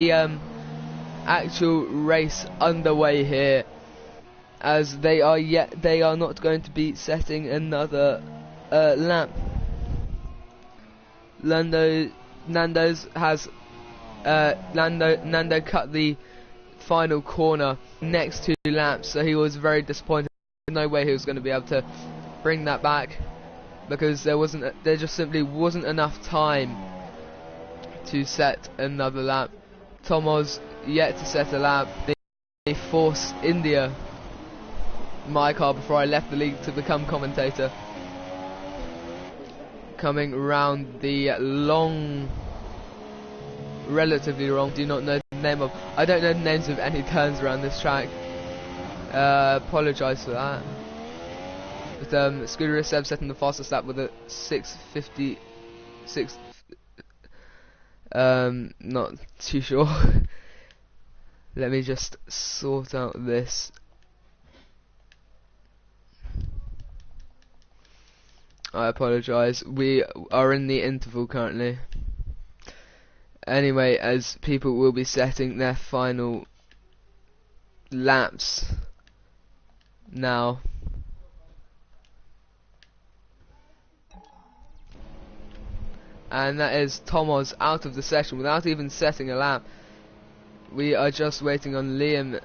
actual race underway here, as they are not going to be setting another lap. Nando cut the final corner next 2 laps, so he was very disappointed. No way he was going to be able to bring that back, because there just simply wasn't enough time to set another lap. Tomo's yet to set a lap. They forced India, my car, before I left the league to become commentator, coming round the relatively long, do not know the name of, I don't know the names of any turns around this track. Apologise for that. But Scooter Seb setting the fastest lap with a 6:56. Not too sure. Let me just sort out this. I apologise. We are in the interval currently. Anyway, as people will be setting their final laps now. And that is Tomo's out of the session without even setting a lap. We are just waiting on Liam.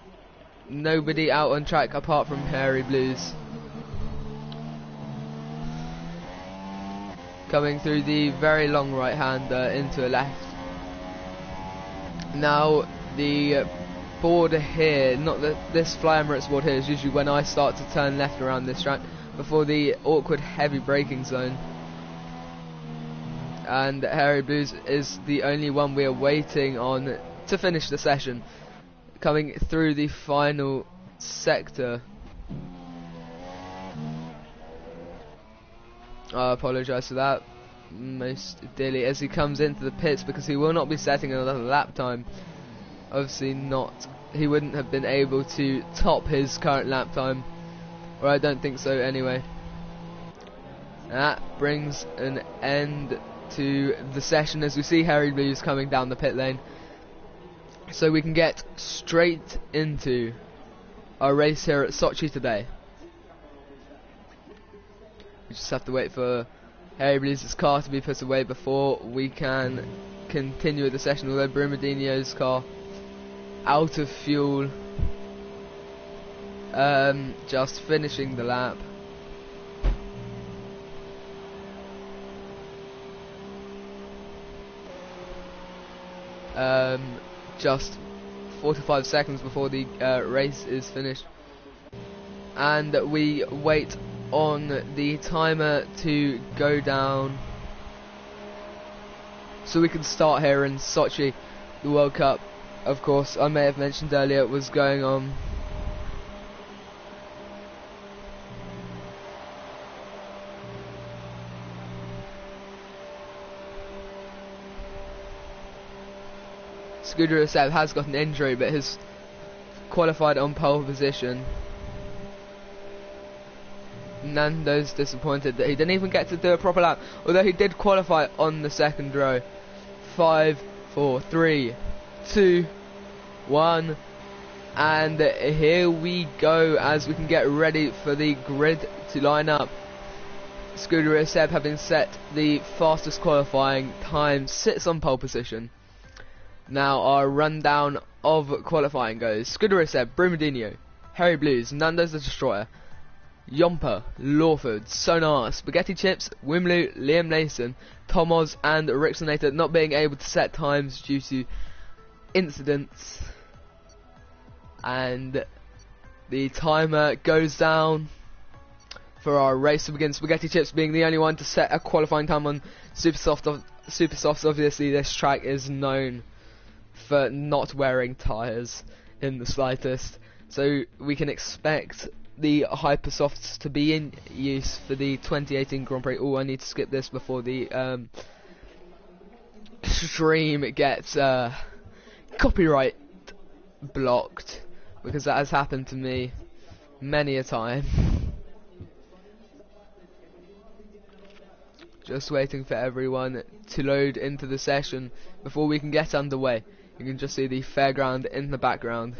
Nobody out on track apart from Hairy Blues. Coming through the very long right hander into a left. Now the board here, not this Fly Emirates board here, is usually when I start to turn left around this track before the awkward heavy braking zone. And Hairy Blues is the only one we are waiting on to finish the session, coming through the final sector. I apologise for that most dearly, as he comes into the pits, because he will not be setting another lap time. Obviously not, he wouldn't have been able to top his current lap time, or I don't think so anyway. That brings an end to the session, as we see Hairy Blues coming down the pit lane, so we can get straight into our race here at Sochi today. We just have to wait for Hairy Blues' car to be put away before we can continue with the session, although Brumadinho's car out of fuel, just finishing the lap. Just 45 seconds before the race is finished, and we wait on the timer to go down so we can start here in Sochi. The World Cup, of course, I may have mentioned earlier, was going on. Scooter Seb has got an injury, but has qualified on pole position. Nando's disappointed that he didn't even get to do a proper lap, although he did qualify on the second row. 5, 4, 3, 2, 1, and here we go, as we can get ready for the grid to line up. Scooter Seb, having set the fastest qualifying time, sits on pole position. Now our rundown of qualifying goes: Scooter Seb, Brumadinho, Hairy Blues, Nando's the Destroyer, Yomper, Lawford, Sonar, Spaghetti Chips, Wimlu, Liam Nason, Tomoz and Rixonator not being able to set times due to incidents. And the timer goes down for our race to begin. Spaghetti Chips being the only one to set a qualifying time on Supersofts. Obviously this track is known for not wearing tyres in the slightest, so we can expect the Hypersofts to be in use for the 2018 Grand Prix. Oh, I need to skip this before the stream gets copyright blocked, because that has happened to me many a time. Just waiting for everyone to load into the session before we can get underway. You can just see the fairground in the background.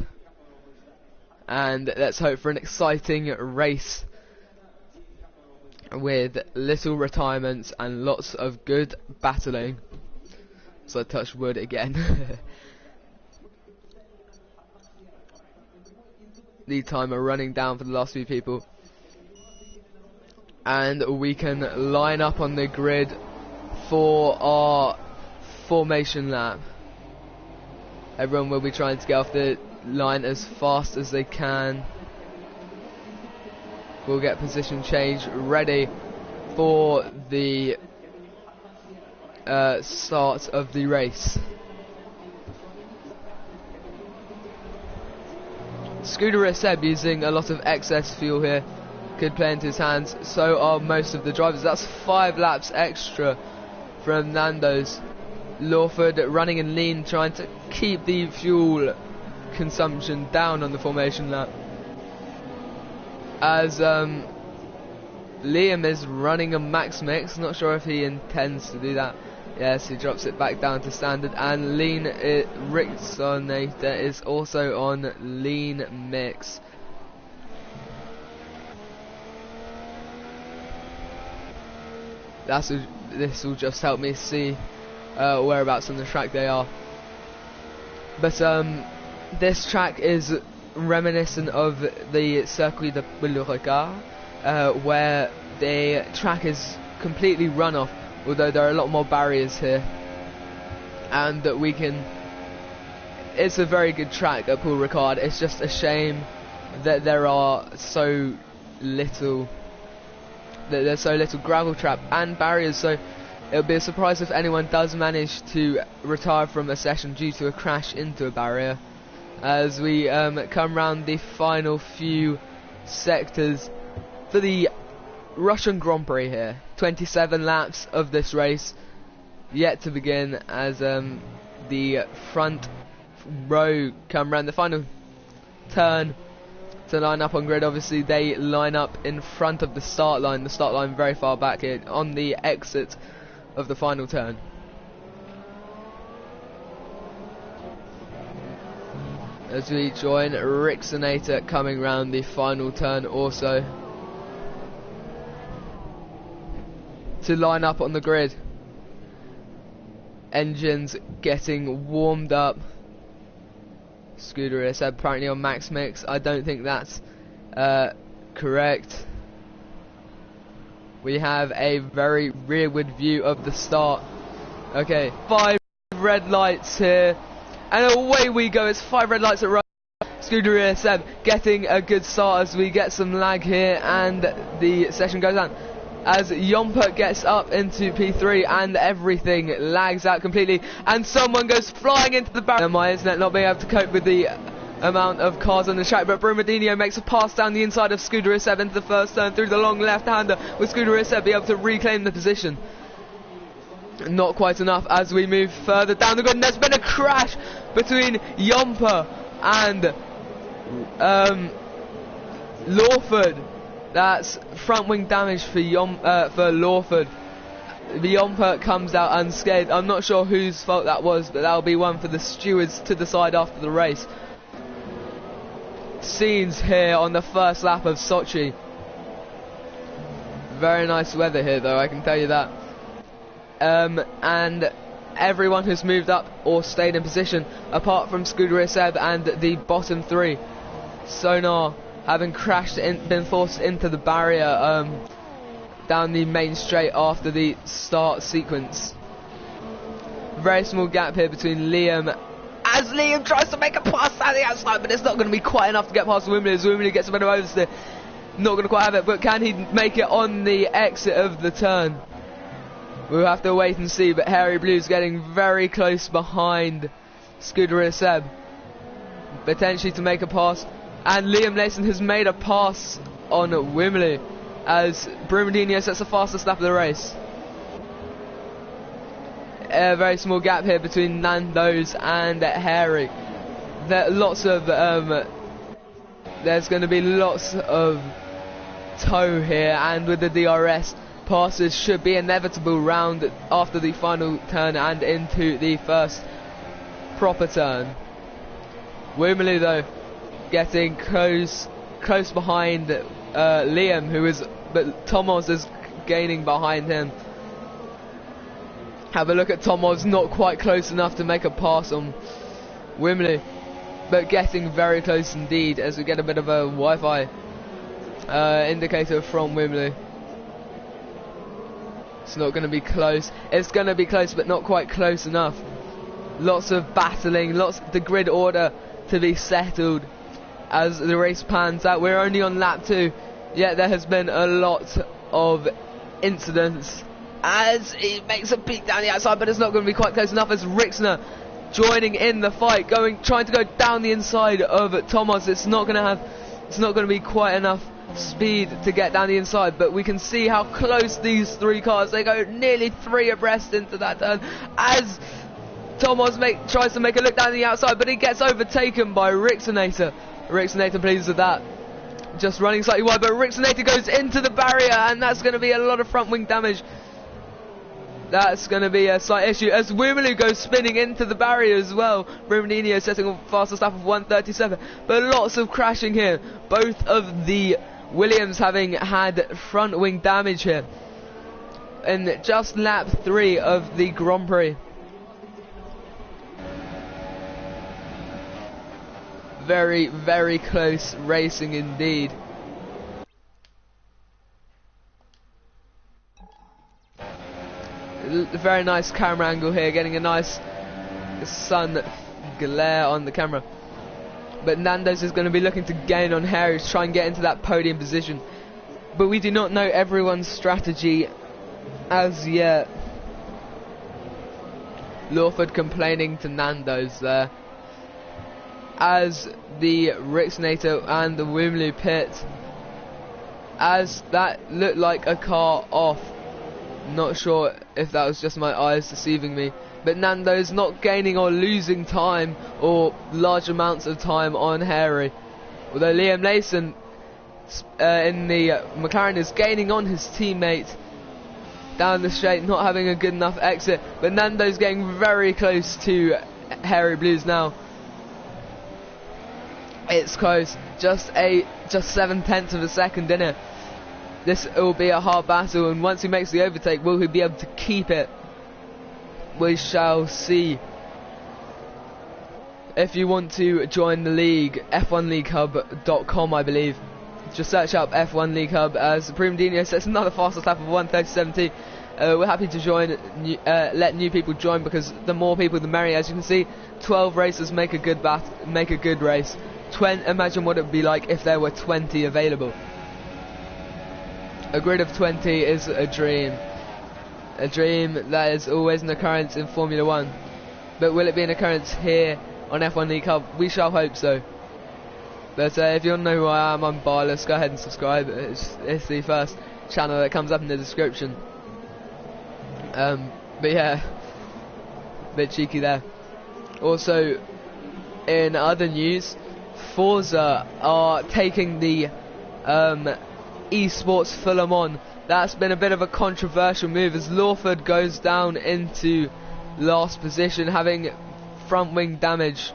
And let's hope for an exciting race with little retirements and lots of good battling. So I touched wood again. The timer running down for the last few people. And we can line up on the grid for our formation lap. Everyone will be trying to get off the line as fast as they can. We'll get position change ready for the start of the race. Scooter Seb using a lot of excess fuel here. Could play into his hands. So are most of the drivers. That's 5 laps extra from Nando's. Lawford running in lean, trying to keep the fuel consumption down on the formation lap. As Liam is running a max mix. Not sure if he intends to do that. Yes, he drops it back down to standard. And lean Rixonator is also on lean mix. This will just help me see whereabouts on the track they are. But this track is reminiscent of the Circuit de Boulevard, where the track is completely runoff, although there are a lot more barriers here. And that we can... It's a very good track at Paul Ricard. It's just a shame that there are so little... There's so little gravel trap and barriers, so it'll be a surprise if anyone does manage to retire from a session due to a crash into a barrier. As we come round the final few sectors for the Russian Grand Prix here. 27 laps of this race yet to begin, as the front row come round the final turn to line up on grid. Obviously they line up in front of the start line very far back here on the exit of the final turn. As we join Rixonator coming round the final turn also to line up on the grid. Engines getting warmed up. Scooter is apparently on max mix. I don't think that's correct. We have a very rearward view of the start. Okay, 5 red lights here, and away we go. It's 5 red lights at run. Scooter ESM getting a good start as we get some lag here, and the session goes on. As Yomper gets up into P3 and everything lags out completely, and someone goes flying into the barrier. My internet not being able to cope with the amount of cars on the track, but Brumadinho makes a pass down the inside of Scooter Iseb into the first turn through the long left-hander. Will Scooter Iseb be able to reclaim the position? Not quite enough as we move further down the grid, and there's been a crash between Yomper and Lawford. That's front wing damage for Lawford. The Yomper comes out unscathed. I'm not sure whose fault that was, but that'll be one for the stewards to decide after the race. Scenes here on the first lap of Sochi. Very nice weather here though, I can tell you that. And everyone has moved up or stayed in position, apart from Scooter Iseb and the bottom 3. Sonar having crashed been forced into the barrier down the main straight after the start sequence. Very small gap here between Liam, as Liam tries to make a pass down the outside, but it's not going to be quite enough to get past Wimley, as Wimley gets a bit of oversteer. Not going to quite have it, but can he make it on the exit of the turn? We'll have to wait and see, but Harry Blue's getting very close behind Scooter Iseb, potentially to make a pass. And Liam Nason has made a pass on Wimley as Brumadinho sets the fastest lap of the race. A very small gap here between Nando's and Harry. There's going to be lots of tow here, and with the DRS, passes should be inevitable round after the final turn and into the first proper turn. Wimmerly though getting close behind Liam, but Tomas is gaining behind him. Have a look at Tomas, not quite close enough to make a pass on Wimmerly, but getting very close indeed as we get a bit of a Wi-Fi indicator from Wimmerly. It's not going to be close. It's going to be close, but not quite close enough. Lots of battling, lots of the grid order to be settled as the race pans out. We're only on lap 2, yet there has been a lot of incidents as he makes a peek down the outside, but it's not going to be quite close enough as Rixner joining in the fight, trying to go down the inside of Tomas. It's not going to be quite enough speed to get down the inside, but we can see how close these three cars, they go nearly 3 abreast into that turn as Tomas tries to make a look down the outside, but he gets overtaken by Rixonator. Rixonator pleased with that, just running slightly wide, but Rixonator goes into the barrier, and that's going to be a lot of front wing damage. That's going to be a slight issue as Wimmerly goes spinning into the barrier as well. Brumadinho setting a fastest lap of 1:37, but lots of crashing here. Both of the Williams having had front wing damage here in just lap 3 of the Grand Prix. Very, very close racing indeed. Very nice camera angle here, getting a nice sun glare on the camera. But Nando's is going to be looking to gain on Harry to try and get into that podium position. But we do not know everyone's strategy as yet. Lawford complaining to Nando's there, as the Rixonator and the Wimmerly pit, as that looked like a car off. Not sure if that was just my eyes deceiving me, but Nando's not gaining or losing time or large amounts of time on Harry, although Liam Lawson in the McLaren is gaining on his teammate down the straight, not having a good enough exit, but Nando's getting very close to Harry Blues now. It's close, just 7/10 of a second in it. This will be a hard battle, and once he makes the overtake, will he be able to keep it? We shall see. If you want to join the league, f1leaguehub.com, I believe. Just search up F1 League Hub as Brumadinho sets another fastest lap of 1:37. We're happy to join, let new people join, because the more people the merrier. As you can see, 12 racers make a good race. Imagine what it would be like if there were 20 available. A grid of 20 is a dream. A dream that is always an occurrence in Formula 1. But will it be an occurrence here on F1 League Hub? We shall hope so. But if you want to know who I am, I'm Barless. Go ahead and subscribe. It's the first channel that comes up in the description. But yeah, a bit cheeky there. Also, in other news, Forza are taking the esports Fulham on. That's been a bit of a controversial move as Lawford goes down into last position, having front wing damage.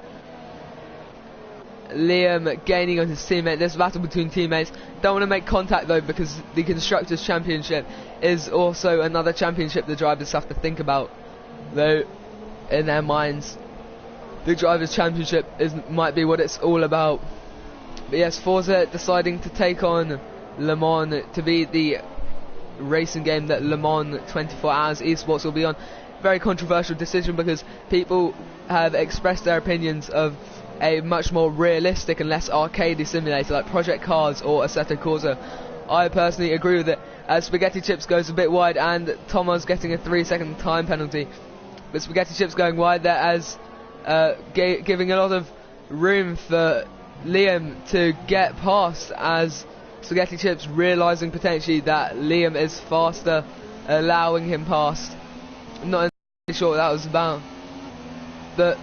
Liam gaining on his teammate. This battle between teammates. Don't want to make contact though, because the Constructors' Championship is also another championship the drivers have to think about. Though, in their minds, the Drivers' Championship might be what it's all about. But yes, Forza deciding to take on Le Mans to be the racing game that Le Mans 24 Hours Esports will be on. Very controversial decision, because people have expressed their opinions of a much more realistic and less arcadey simulator like Project Cars or Assetto Corsa. I personally agree with it, as Spaghetti Chips goes a bit wide and Thomas getting a 3-second time penalty. But Spaghetti Chips going wide there, as giving a lot of room for Liam to get past, as Spaghetti Chips realising potentially that Liam is faster, allowing him past. I'm not entirely sure what that was about, but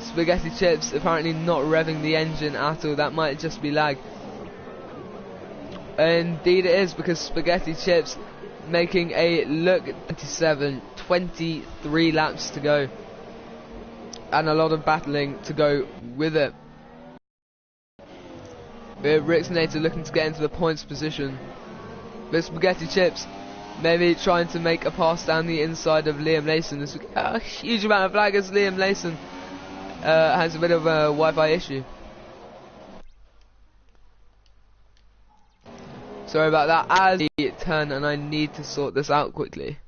Spaghetti Chips apparently not revving the engine at all. That might just be lag. Indeed it is, because Spaghetti Chips making a look at 23 laps to go. and a lot of battling to go with it. With Rixinator looking to get into the points position. With Spaghetti Chips maybe trying to make a pass down the inside of Liam Layson. There's a huge amount of lag as Liam Layson has a bit of a Wi-Fi issue. Sorry about that. As I turn and I need to sort this out quickly.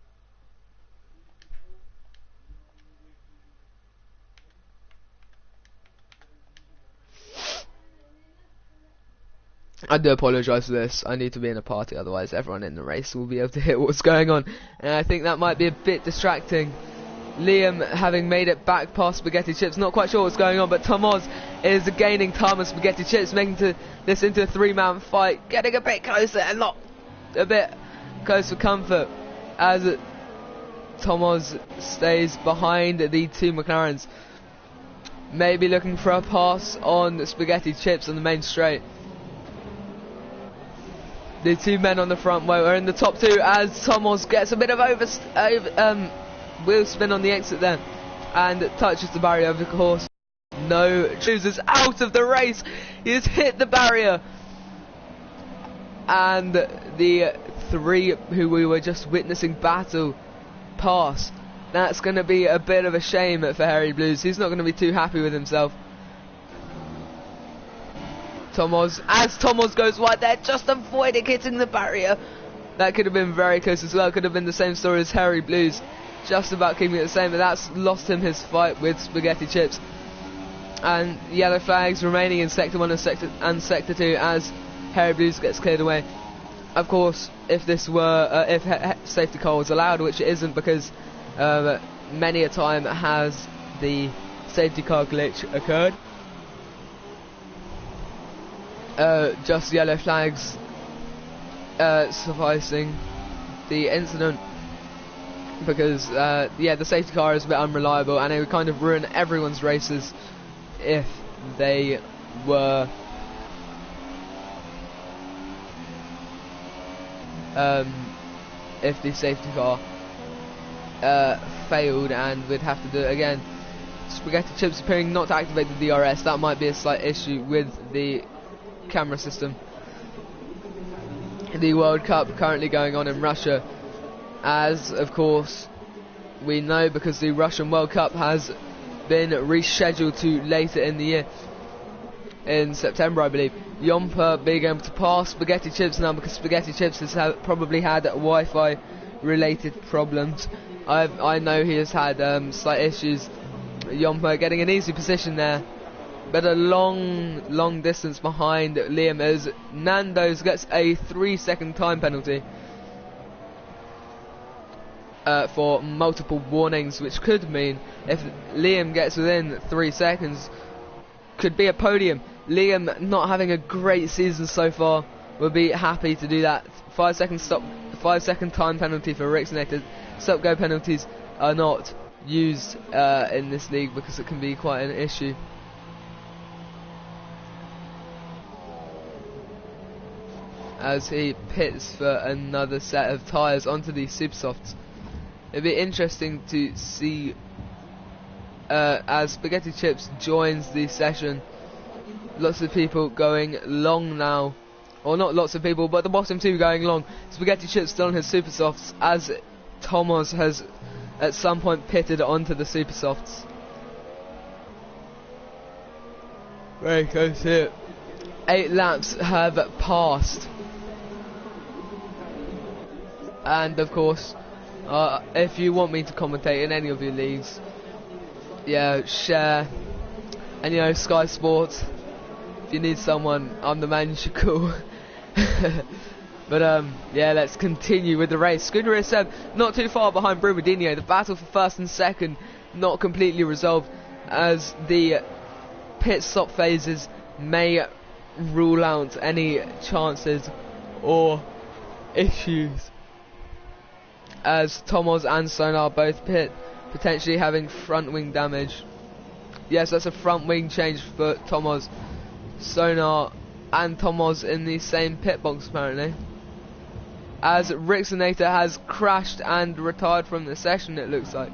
I do apologise for this. I need to be in a party, otherwise everyone in the race will be able to hear what's going on. And I think that might be a bit distracting. Liam having made it back past Spaghetti Chips, not quite sure what's going on, but Tomoz is gaining time on Spaghetti Chips, making this into a three-man fight, getting a bit closer and not a bit close for comfort as Tomoz stays behind the two McLarens. Maybe looking for a pass on Spaghetti Chips on the main straight. The two men on the front row are in the top two as Tomoz gets a bit of wheel spin on the exit there and touches the barrier, of course. No, chooses out of the race. He has hit the barrier, and the three who we were just witnessing battle pass. That's going to be a bit of a shame for Harry Blues. He's not going to be too happy with himself. Tomoz goes wide there, just avoiding hitting the barrier. That could have been very close as well. Could have been the same story as Harry Blues, just about keeping it the same, but that's lost him his fight with Spaghetti Chips. And yellow flags remaining in Sector 1 and Sector 2 as Harry Blues gets cleared away. Of course, if this were if safety car was allowed, which it isn't, because many a time has the safety car glitch occurred. Just yellow flags sufficing the incident, because yeah, the safety car is a bit unreliable and it would kind of ruin everyone's races if they were if the safety car failed and we'd have to do it again. Spaghetti Chips appearing not to activate the DRS. That might be a slight issue with the camera system. The World Cup currently going on in Russia, as of course we know, because the Russian World Cup has been rescheduled to later in the year, in September I believe. Yompa being able to pass Spaghetti Chips now, because Spaghetti Chips has probably had Wi-Fi related problems. I know he has had slight issues. Yompa getting an easy position there, but a long distance behind Liam as Nando's gets a 3-second time penalty for multiple warnings, which could mean if Liam gets within 3 seconds, could be a podium. Liam, not having a great season so far, would be happy to do that. 5-second stop, 5-second time penalty for Rixinator. Stop go penalties are not used in this league because it can be quite an issue. As he pits for another set of tyres onto the Super Softs. It'd be interesting to see as Spaghetti Chips joins the session. Lots of people going long now, or not lots of people, but the bottom two going long. Spaghetti Chips still on his Super Softs as Tomoz has at some point pitted onto the Super Softs. Very close here. 8 laps have passed. And of course, if you want me to commentate in any of your leagues, yeah, share. And you know, Sky Sports, if you need someone, I'm the man you should call. But yeah, let's continue with the race. Schooner is not too far behind Brumadinho. The battle for first and second not completely resolved, as the pit stop phases may rule out any chances or issues, as Tomoz and Sonar both pit, potentially having front wing damage. Yes, that's a front wing change for Tomoz. Sonar and Tomoz in the same pit box apparently, as Rixinator has crashed and retired from the session, it looks like.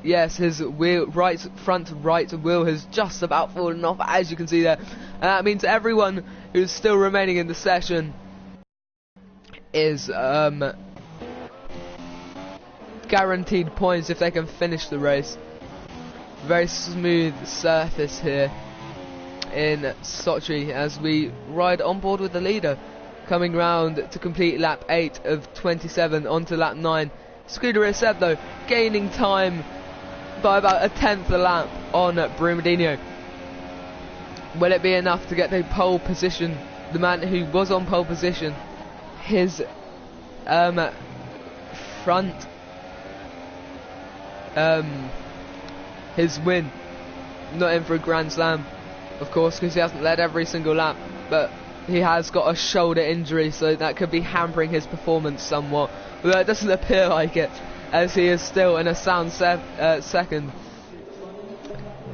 yes, his wheel, front right wheel has just about fallen off, as you can see there. And that means everyone who's still remaining in the session is guaranteed points if they can finish the race. Very smooth surface here in Sochi as we ride on board with the leader, coming round to complete lap 8 of 27 onto lap 9. Scooter Recep though gaining time by about a tenth a lap on Brumadinho. Will it be enough to get the pole position? The man who was on pole position, his front his win, not in for a Grand Slam, of course, because he hasn't led every single lap, but he has got a shoulder injury, so that could be hampering his performance somewhat, although it doesn't appear like it, as he is still in a sound second,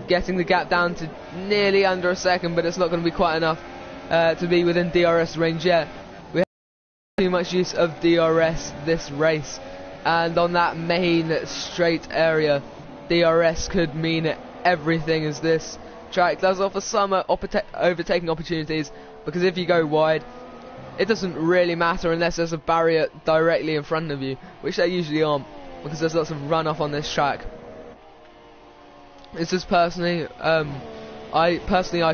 getting the gap down to nearly under a second, but it's not going to be quite enough to be within DRS range yet. We have too much use of DRS this race, and on that main straight area, DRS could mean everything, as this track does offer some overtaking opportunities, because if you go wide, it doesn't really matter unless there's a barrier directly in front of you, which there usually aren't, because there's lots of runoff on this track. It's just personally, I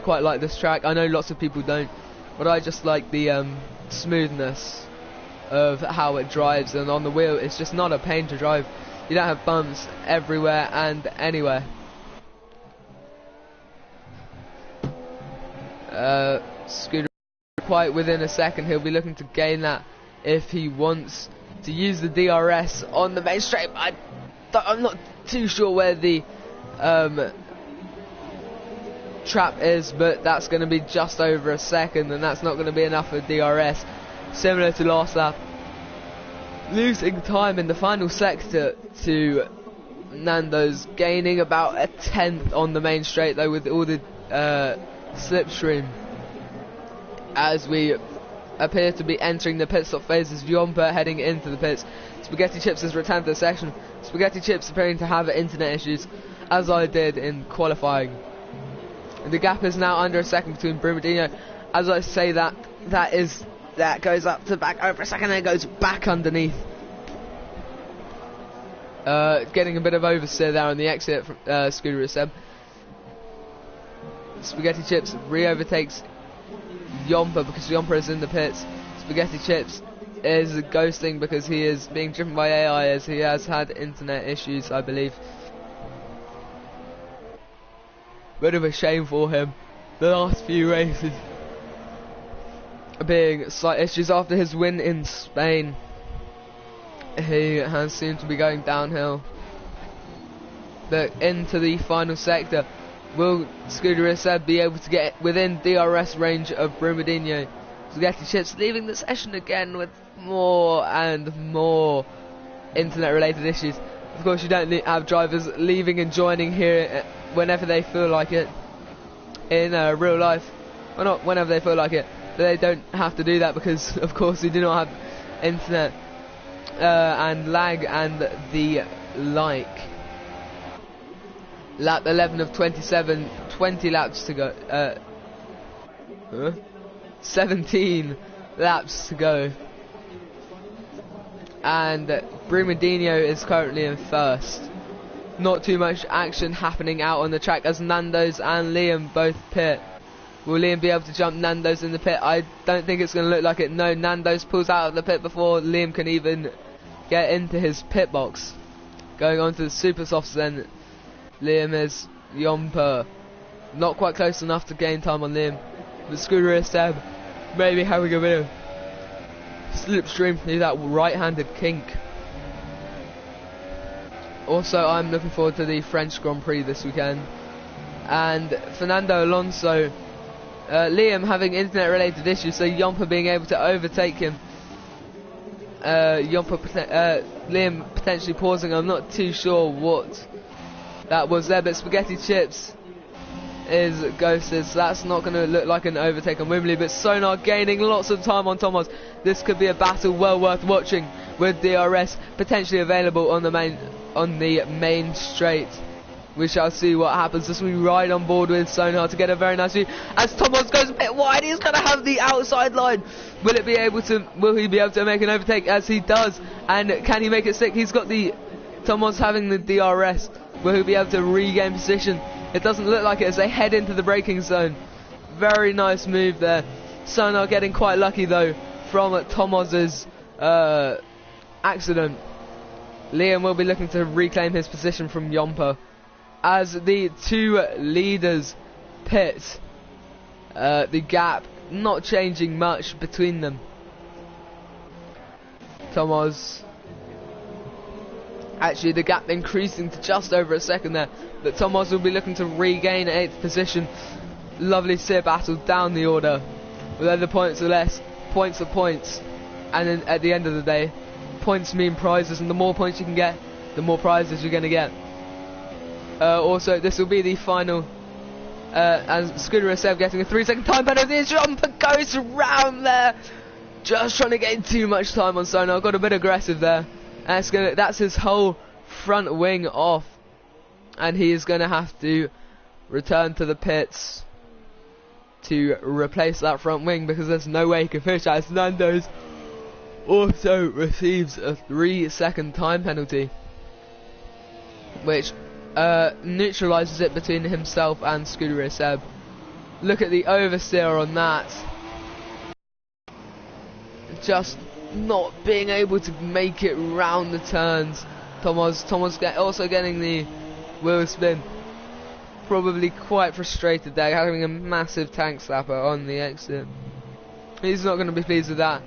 quite like this track. I know lots of people don't, but I just like the smoothness of how it drives, and on the wheel it's just not a pain to drive. You don't have bumps everywhere and anywhere. Scooter quite within a second. He'll be looking to gain that if he wants to use the DRS on the main straight. I'm not too sure where the trap is, but that's going to be just over a second, and that's not going to be enough for DRS, similar to last lap. Losing time in the final sector to Nando's, gaining about a tenth on the main straight though, with all the slipstream, as we appear to be entering the pit stop phases. Jumper heading into the pits. Spaghetti Chips has returned to the section. Spaghetti Chips appearing to have internet issues, as I did in qualifying. The gap is now under a second between Brumadinho. As I say that goes up to back over a second, then it goes back underneath. Getting a bit of oversteer there on the exit from Scooter Recep. Spaghetti Chips re-overtakes Yomper because Yomper is in the pits. Spaghetti Chips is ghosting because he is being driven by AI, as he has had internet issues, I believe. Bit of a shame for him. The last few races being slight issues after his win in Spain. He has seemed to be going downhill. But into the final sector, will Scooter Recep be able to get within DRS range of Brumadinho? Spaghetti Chips leaving the session again with more and more internet related issues. Of course, you don't have drivers leaving and joining here whenever they feel like it in real life. Well, not whenever they feel like it, but they don't have to do that because of course we do not have internet and lag and the like. Lap 11 of 27, 20 laps to go. 17 laps to go. And Brumadinho is currently in first. Not too much action happening out on the track as Nando's and Liam both pit. Will Liam be able to jump Nando's in the pit? I don't think it's going to look like it. No, Nando's pulls out of the pit before Liam can even get into his pit box. Going on to the super softs then. Liam is Yomper. Not quite close enough to gain time on Liam. But Scooter Recep maybe having a bit of slipstream through that right-handed kink. Also, I'm looking forward to the French Grand Prix this weekend. And Fernando Alonso, Liam having internet-related issues, so Yomper being able to overtake him. Liam potentially pausing. I'm not too sure what that was there, but Spaghetti Chips is ghosted, so that's not going to look like an overtake on Wembley. But Sonar gaining lots of time on Thomas. This could be a battle well worth watching, with DRS potentially available on the main on the main straight. We shall see what happens as we ride on board with Sonar to get a very nice view. As Thomas goes a bit wide, he's going to have the outside line. Will he be able to make an overtake as he does? And can he make it stick? He's got the Thomas having the DRS. Will he be able to regain position? It doesn't look like it as they head into the braking zone. Very nice move there. Sonar getting quite lucky though from Thomas's accident. Liam will be looking to reclaim his position from Yompa. As the two leaders pit, the gap not changing much between them. Thomas, actually the gap increasing to just over a second there, but Thomas will be looking to regain 8th position. Lovely steer battle down the order. Although the points are less, points are points, and then at the end of the day, points mean prizes, and the more points you can get, the more prizes you're going to get. Also, this will be the final, as Scooter Seb getting a 3-second time penalty. His jumper goes around there, just trying to gain too much time on Sonar. Got a bit aggressive there. And that's his whole front wing off, and he is going to have to return to the pits to replace that front wing, because there's no way he can finish that. As Nando's also receives a 3-second time penalty, which neutralises it between himself and Scooter Seb. Look at the oversteer on that. Just not being able to make it round the turns. Thomas also getting the wheel spin. Probably quite frustrated there, having a massive tank slapper on the exit. He's not going to be pleased with that.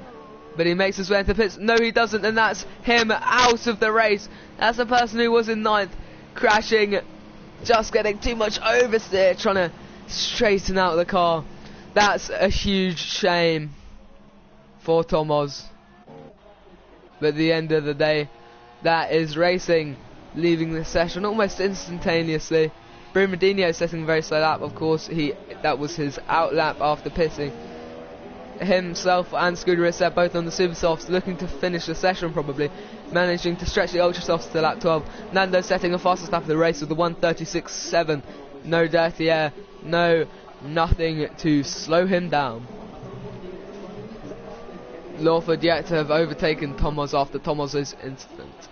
But he makes his way into the pits. No, he doesn't, and that's him out of the race. That's the person who was in 9th. Crashing, just getting too much oversteer, trying to straighten out the car. That's a huge shame for Thomas. But at the end of the day, that is racing, leaving the session almost instantaneously. Brumadinho setting a very slow lap, of course. That was his out lap after pitting. Himself and Scooter Seb both on the super softs, looking to finish the session probably, managing to stretch the ultra softs to lap 12. Nando setting a fastest lap of the race with the 1:36.7. No dirty air, nothing to slow him down. Lawford yet to have overtaken Thomas after Thomas's incident.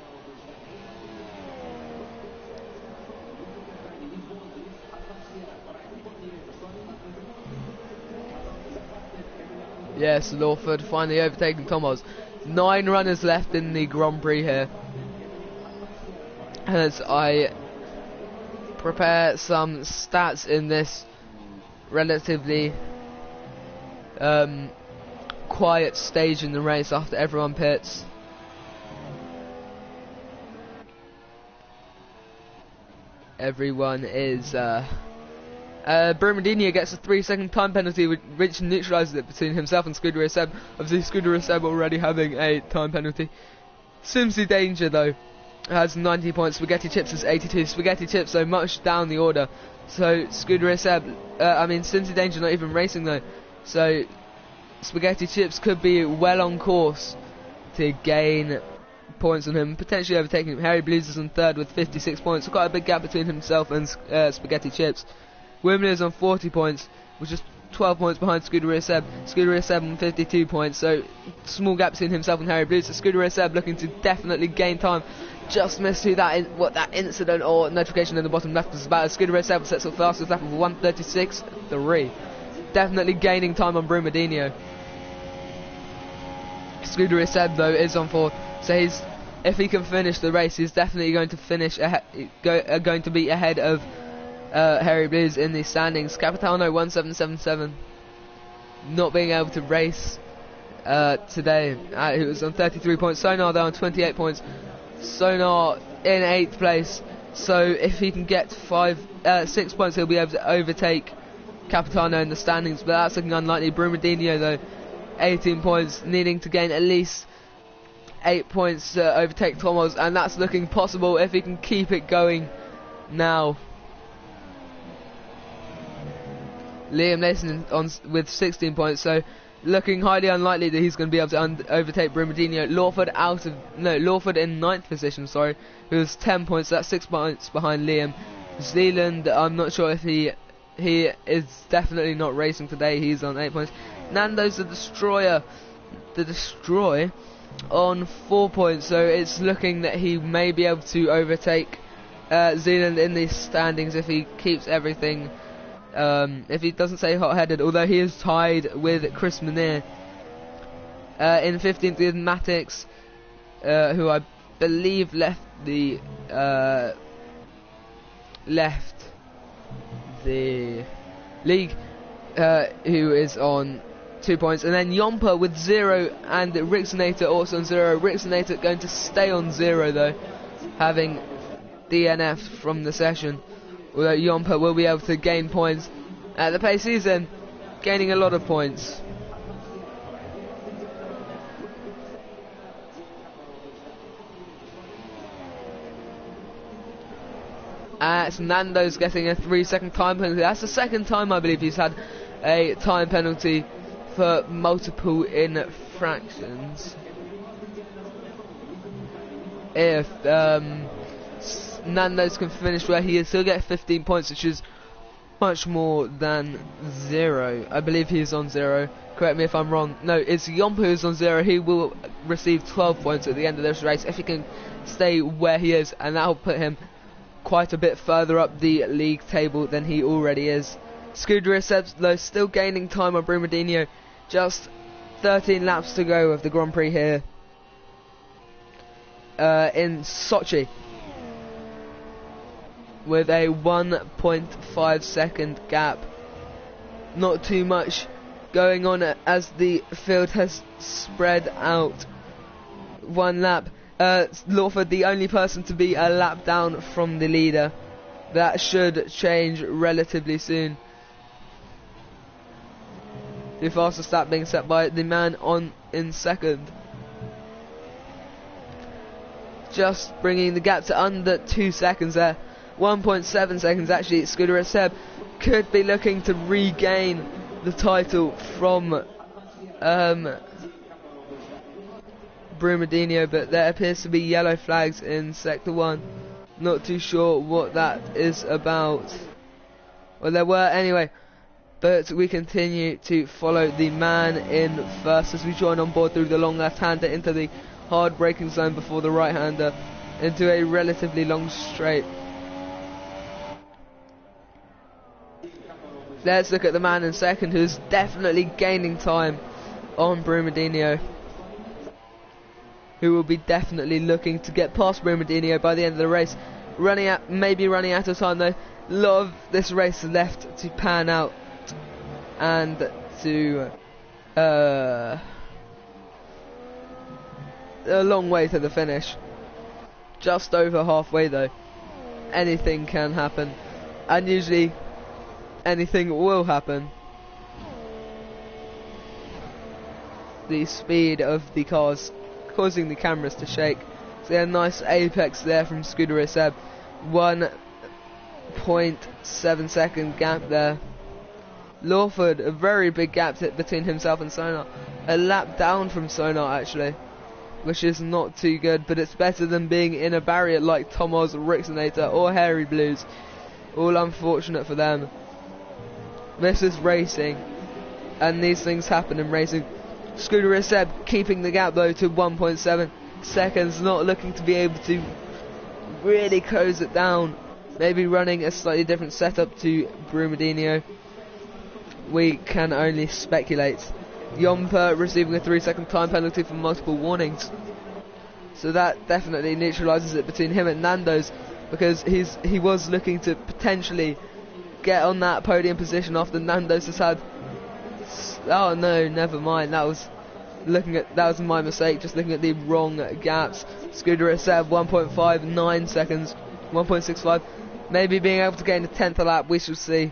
Yes, Lawford finally overtaking Thomas. 9 runners left in the Grand Prix here. As I prepare some stats in this relatively quiet stage in the race after everyone pits. Everyone is Brumadinho gets a 3-second time penalty, which neutralises it between himself and Scooter Seb. Obviously Scooter Seb already having a time penalty. Simsy Danger though has 90 points, Spaghetti Chips has 82. Spaghetti Chips so much down the order. So Scooter Seb, Simsy Danger not even racing though. So Spaghetti Chips could be well on course to gain points on him, potentially overtaking him. Harry Blues is on 3rd with 56 points, so quite a big gap between himself and Spaghetti Chips. Wimley is on 40 points, which is 12 points behind Scooter Seb. Scooter Seb on 52 points, so small gap between himself and Harry Blues. So Scooter Seb looking to definitely gain time. Just missed who that incident or notification in the bottom left was about. Scooter Seb sets up fastest lap of 1:36.3. Definitely gaining time on Brumadinho. Scooter Seb though is on 4th, so if he can finish the race, he's definitely going to finish going to be ahead of Harry Blues in the standings. Capitano 1777 not being able to race today. He was on 33 points. Sonar though on 28 points. Sonar in 8th place. So if he can get 6 points, he'll be able to overtake Capitano in the standings. But that's looking unlikely. Brumadinho though 18 points, needing to gain at least 8 points to overtake Thomas, and that's looking possible if he can keep it going now. Liam Nason with 16 points, so looking highly unlikely that he's going to be able to overtake Brumadinho. Lawford in 9th position, sorry, who was 10 points, that's 6 points behind Liam. Zealand, I'm not sure if he is definitely not racing today, he's on 8 points. Nando's the Destroy on 4 points, so it's looking that he may be able to overtake Zealand in these standings if he keeps everything, if he doesn't stay hot-headed, although he is tied with Chris Menier. In 15th with Matix, who I believe left the league, who is on 2 points, and then Yomper with 0 and Rixonator also on 0. Rixonator going to stay on 0 though, having DNF from the session, although Yomper will be able to gain points at the pace he's in, gaining a lot of points. It's Nando's getting a 3-second time penalty. That's the second time I believe he's had a time penalty for multiple infractions. If Nando's can finish where he is, he'll get 15 points, which is much more than 0. I believe he's on 0. Correct me if I'm wrong. No, it's Yompa who's on 0. He will receive 12 points at the end of this race if he can stay where he is, and that'll put him quite a bit further up the league table than he already is. Scuderia Sebs still gaining time on Brumadinho. Just 13 laps to go of the Grand Prix here in Sochi, with a 1.5 second gap. Not too much going on as the field has spread out one lap. Lawford, the only person to be a lap down from the leader. That should change relatively soon. The fastest lap being set by the man in second. Just bringing the gap to under 2 seconds there. 1.7 seconds actually. Scooter Seb could be looking to regain the title from Brumadinho, but there appears to be yellow flags in Sector 1. Not too sure what that is about. Well, there were anyway, but we continue to follow the man in first as we join on board through the long left-hander into the hard braking zone before the right-hander into a relatively long straight. Let's look at the man in second, who's definitely gaining time on Brumadinho, who will be definitely looking to get past Brumadinho by the end of the race. Maybe running out of time though. A lot of this race left to pan out and to a long way to the finish. Just over halfway though. Anything can happen, and usually anything will happen. The speed of the cars causing the cameras to shake. So a nice apex there from Scuderia Seb. 1.7 second gap there. Lawford, a very big gap between himself and Sonar. A lap down from Sonar actually, which is not too good, but it's better than being in a barrier like Tomoz, Rixonator or Hairy Blues. All unfortunate for them. This is racing, and these things happen in racing. Scuderia Seb keeping the gap though to 1.7 seconds, not looking to be able to really close it down. Maybe running a slightly different setup to Brumadinho. We can only speculate. Yomper receiving a 3-second time penalty for multiple warnings, so that definitely neutralises it between him and Nando's, because he was looking to potentially get on that podium position after Nando's has had. Oh no, never mind. That was my mistake. Just looking at the wrong gaps. Scuderia Seb 1.59 seconds, 1.65. Maybe being able to gain a 10th a lap. We shall see.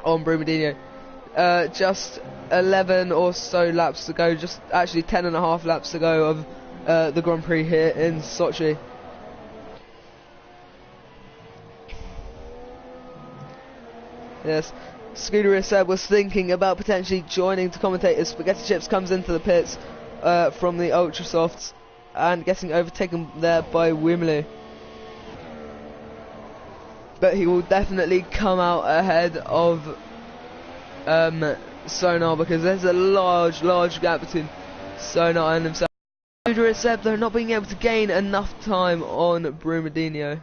On Brumadinho, just 11 or so laps to go. Just actually 10.5 laps to go of the Grand Prix here in Sochi. Yes, Scooter Seb was thinking about potentially joining to commentate as Spaghetti Chips comes into the pits from the Ultra Softs and getting overtaken there by Wimley. But he will definitely come out ahead of Sonar, because there's a large gap between Sonar and himself. Scooter Seb though not being able to gain enough time on Brumadinho,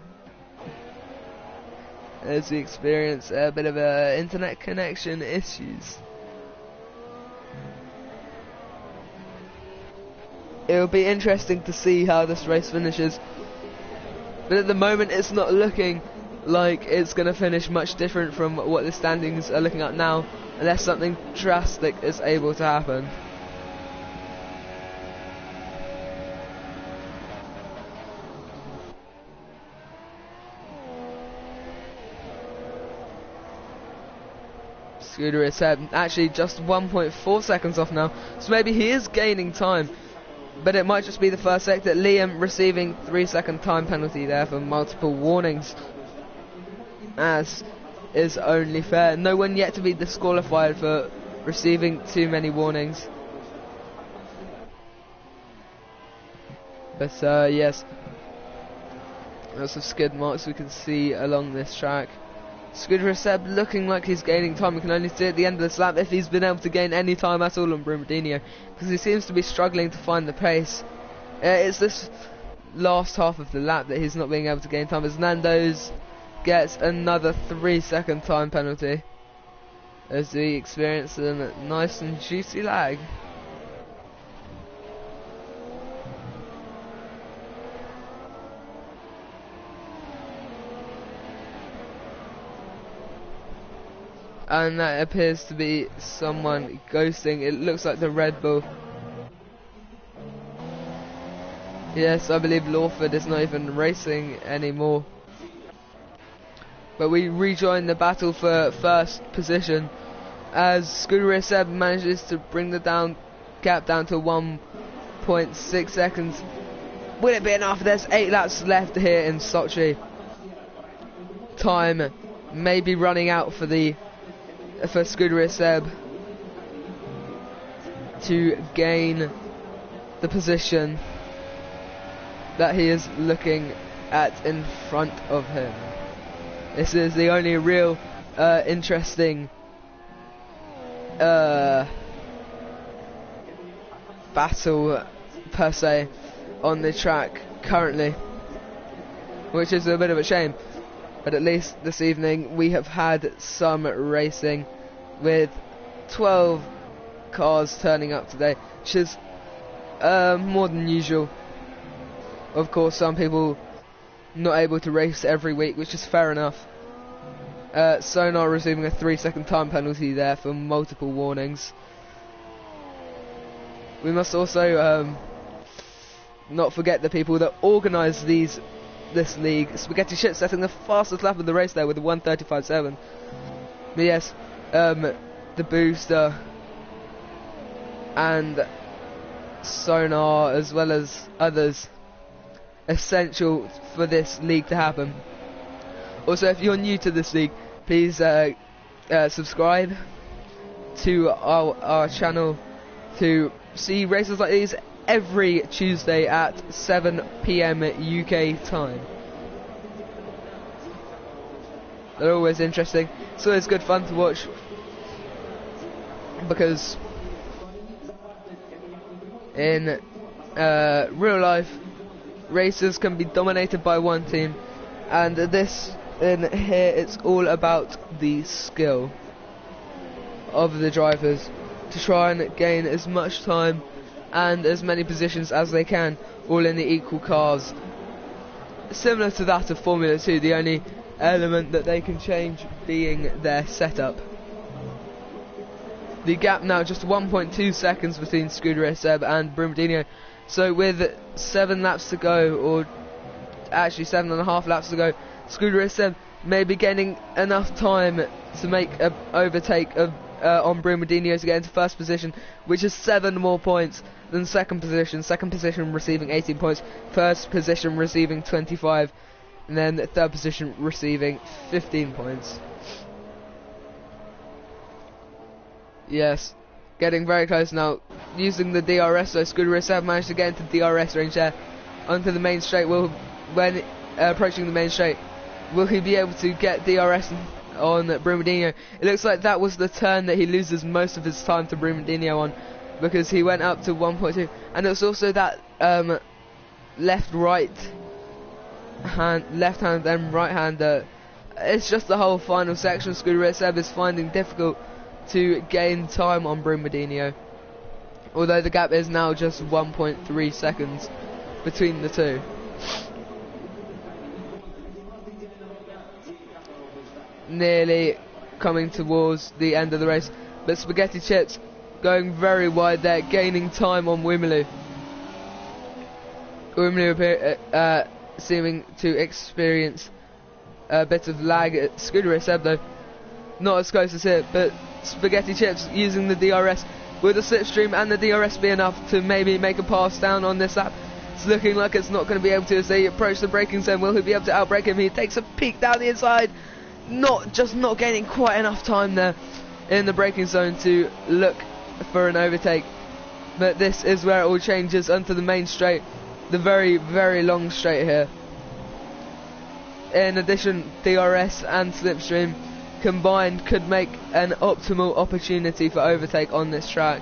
as we experience a bit of internet connection issues. It'll be interesting to see how this race finishes, but at the moment it's not looking like it's going to finish much different from what the standings are looking at now, unless something drastic is able to happen. Scooter is actually just 1.4 seconds off now, so maybe he is gaining time, but it might just be the first sector. Liam receiving 3-second time penalty there for multiple warnings, as is only fair. No one yet to be disqualified for receiving too many warnings. But yes, lots of skid marks we can see along this track. Scooter Seb looking like he's gaining time. We can only see at the end of this lap if he's been able to gain any time at all on Brumadinho, because he seems to be struggling to find the pace. It's this last half of the lap that he's not being able to gain time, as Nando's gets another 3-second time penalty as we experience a nice and juicy lag. And that appears to be someone ghosting. It looks like the Red Bull. Yes, I believe Lawford is not even racing anymore. But we rejoin the battle for first position as Scooter Seb manages to bring the gap down to 1.6 seconds. Will it be enough? There's 8 laps left here in Sochi. Time may be running out for Scooter Seb to gain the position that he is looking at in front of him. This is the only real interesting battle per se on the track currently, which is a bit of a shame. But at least this evening we have had some racing, with 12 cars turning up today, which is more than usual. Of course, some people not able to race every week, which is fair enough. Sonar receiving a 3-second time penalty there for multiple warnings. We must also not forget the people that organise this league. Spaghetti Shit setting the fastest lap of the race there with a 1:35.7. But yes, the booster and Sonar, as well as others, essential for this league to happen. Also, if you're new to this league, please subscribe to our channel to see races like these every Tuesday at 7 PM UK time. They're always interesting. It's always good fun to watch, because in real life, races can be dominated by one team, and in here it's all about the skill of the drivers to try and gain as much time and as many positions as they can, all in the equal cars. Similar to that of Formula 2, the only element that they can change being their setup. The gap now just 1.2 seconds between Scooter Seb and Brumadinho. So with 7 laps to go, or actually 7.5 laps to go, Scooter Seb may be gaining enough time to make an overtake on Brumadinho to get into first position, which is 7 more points than second position. Second position receiving 18 points, first position receiving 25, and then third position receiving 15 points. Yes, getting very close now. Using the DRS, so Scooter S2 managed to get into DRS range there. Onto the main straight. When approaching the main straight, will he be able to get DRS on Brumadinho? It looks like that was the turn that he loses most of his time to Brumadinho on, because he went up to 1.2, and it was also that left hand then right hand. It's just the whole final section. Scooter S2 is finding difficult to gain time on Brumadinho, although the gap is now just 1.3 seconds between the two. Nearly coming towards the end of the race, but Spaghetti Chips going very wide there, gaining time on Wimelu. Wimelu seeming to experience a bit of lag at Scooter S2 though. Not as close as here, but Spaghetti Chips using the DRS. Will the slipstream and the DRS be enough to maybe make a pass down on this lap? It's looking like it's not going to be able to as they approach the braking zone. Will he be able to outbrake him? He takes a peek down the inside. Not gaining quite enough time there in the braking zone to look for an overtake. But this is where it all changes onto the main straight. The very, very long straight here. In addition, DRS and slipstream combined could make an optimal opportunity for overtake on this track,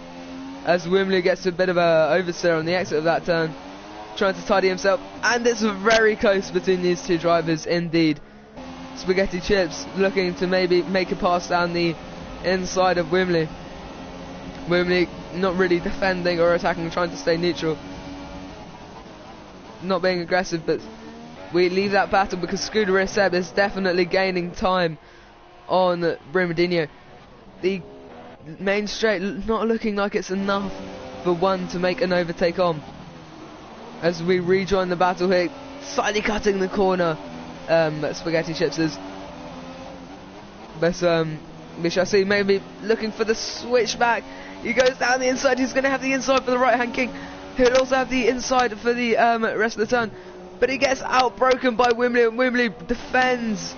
as Wimley gets a bit of a oversteer on the exit of that turn, trying to tidy himself, and it's very close between these two drivers indeed. Spaghetti Chips looking to maybe make a pass down the inside of Wimley. Wimley not really defending or attacking, trying to stay neutral, not being aggressive, but we leave that battle because Scooter S2 is definitely gaining time on Brumadinho. The main straight not looking like it's enough for one to make an overtake on. As we rejoin the battle here, slightly cutting the corner, Spaghetti Chips is. But we shall see, maybe looking for the switchback. He goes down the inside, he's going to have the inside for the right hand king. He'll also have the inside for the rest of the turn. But he gets outbroken by Wimley, and Wimley defends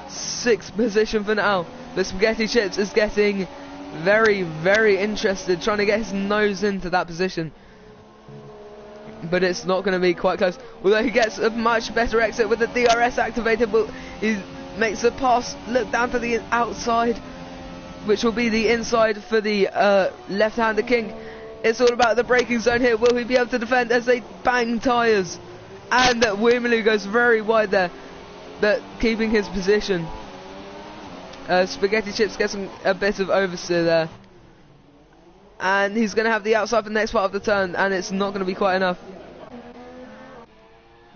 6th position for now. But Spaghetti Chips is getting very, very interested, trying to get his nose into that position. But it's not going to be quite close. Although he gets a much better exit with the DRS activated, but he makes a pass, look down to the outside, which will be the inside for the left-hander king. It's all about the braking zone here. Will he be able to defend as they bang tyres? And Wimley goes very wide there, but keeping his position. Spaghetti Chips gets a bit of oversteer there, and he's going to have the outside for the next part of the turn, and it's not going to be quite enough.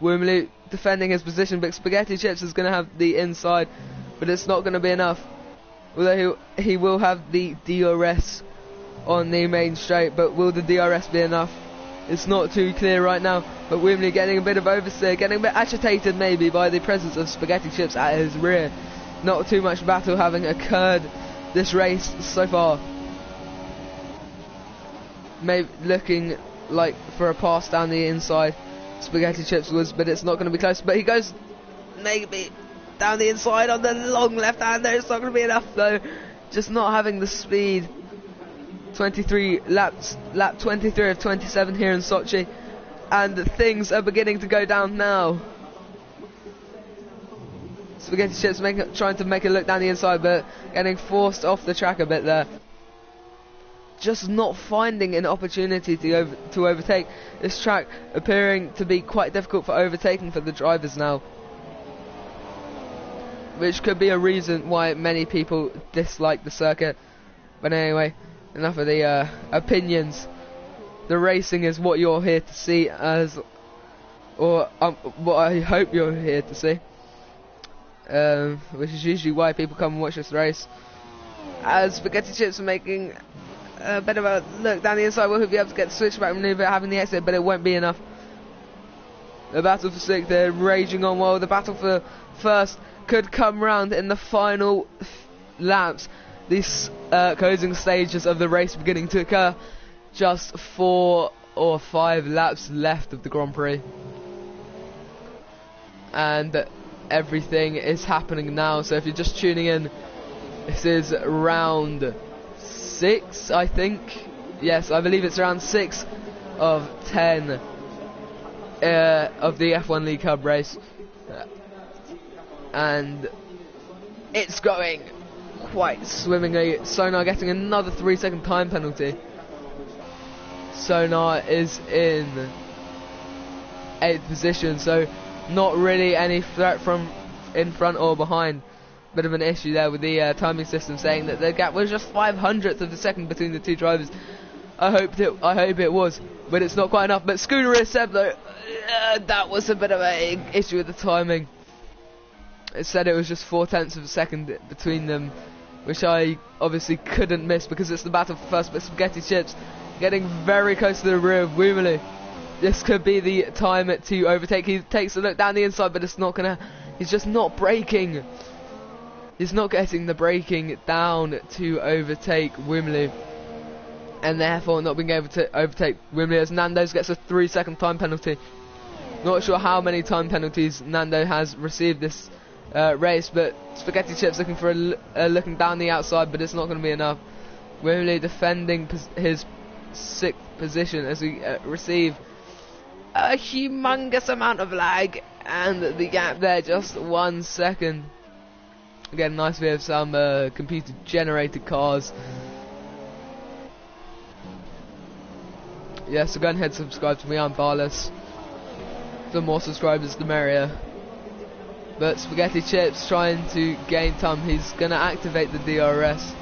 Wimley defending his position, but Spaghetti Chips is going to have the inside, but it's not going to be enough. Although he will have the DRS on the main straight, but will the DRS be enough? It's not too clear right now, but Wimley getting a bit of oversteer, getting a bit agitated maybe by the presence of Spaghetti Chips at his rear. Not too much battle having occurred this race so far. Maybe looking like for a pass down the inside, Spaghetti Chips was, but it's not going to be close. But he goes maybe down the inside on the long left hand there. It's not going to be enough though, just not having the speed. 23 laps, lap 23 of 27 here in Sochi, and things are beginning to go down now. Spaghetti Chips trying to make a look down the inside, but getting forced off the track a bit there. Just not finding an opportunity to overtake. This track appearing to be quite difficult for overtaking for the drivers now, which could be a reason why many people dislike the circuit. But anyway, enough of the opinions. The racing is what you're here to see, or what I hope you're here to see, which is usually why people come and watch this race. As Spaghetti Chips are making a bit of a look down the inside, will he be able to get the switchback maneuver, having the exit, but it won't be enough. The battle for 6th, they're raging on well. The battle for 1st could come round in the final laps. These closing stages of the race beginning to occur. Just 4 or 5 laps left of the Grand Prix, and everything is happening now. So if you're just tuning in, this is round 6, I think. Yes, I believe it's around 6 of 10 of the F1 League Cup race. And it's going quite swimmingly. Sonar getting another 3-second time penalty. Sonar is in 8th position, so not really any threat from in front or behind. Bit of an issue there with the timing system, saying that the gap was just 500th of a second between the two drivers. I hope it was, but it's not quite enough. But Scooter is Seb though, that was a bit of a issue with the timing. It said it was just 0.4 of a second between them, which I obviously couldn't miss because it's the battle for first. But Spaghetti Chips getting very close to the rear of Woomerly. This could be the time to overtake. He takes a look down the inside, but it's not gonna. He's just not braking. He's not getting the braking down to overtake Wimley, and therefore not being able to overtake Wimley, as Nando's gets a 3-second time penalty. Not sure how many time penalties Nando has received this race, but Spaghetti Chips looking for looking down the outside, but it's not going to be enough. Wimley defending his 6th position as we receive a humongous amount of lag, and the gap there just 1 second. Again, nice we have some computer generated cars. Yeah, so go ahead and subscribe to me, I'm Barless. The more subscribers the merrier. But Spaghetti Chips trying to gain time. He's going to activate the DRS.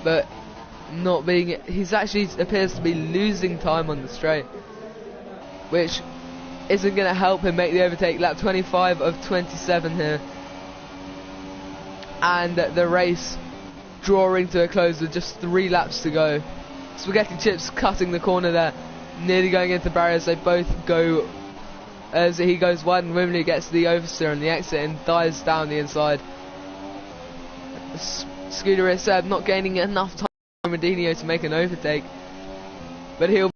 But not being, he's actually appears to be losing time on the straight, which isn't going to help him make the overtake. Lap 25 of 27 here, and the race drawing to a close with just 3 laps to go. Spaghetti Chips cutting the corner there, nearly going into barriers. They both go as he goes wide, and Wimley gets the oversteer on the exit and dives down the inside. Scooter is not gaining enough time for Medinho to make an overtake, but he'll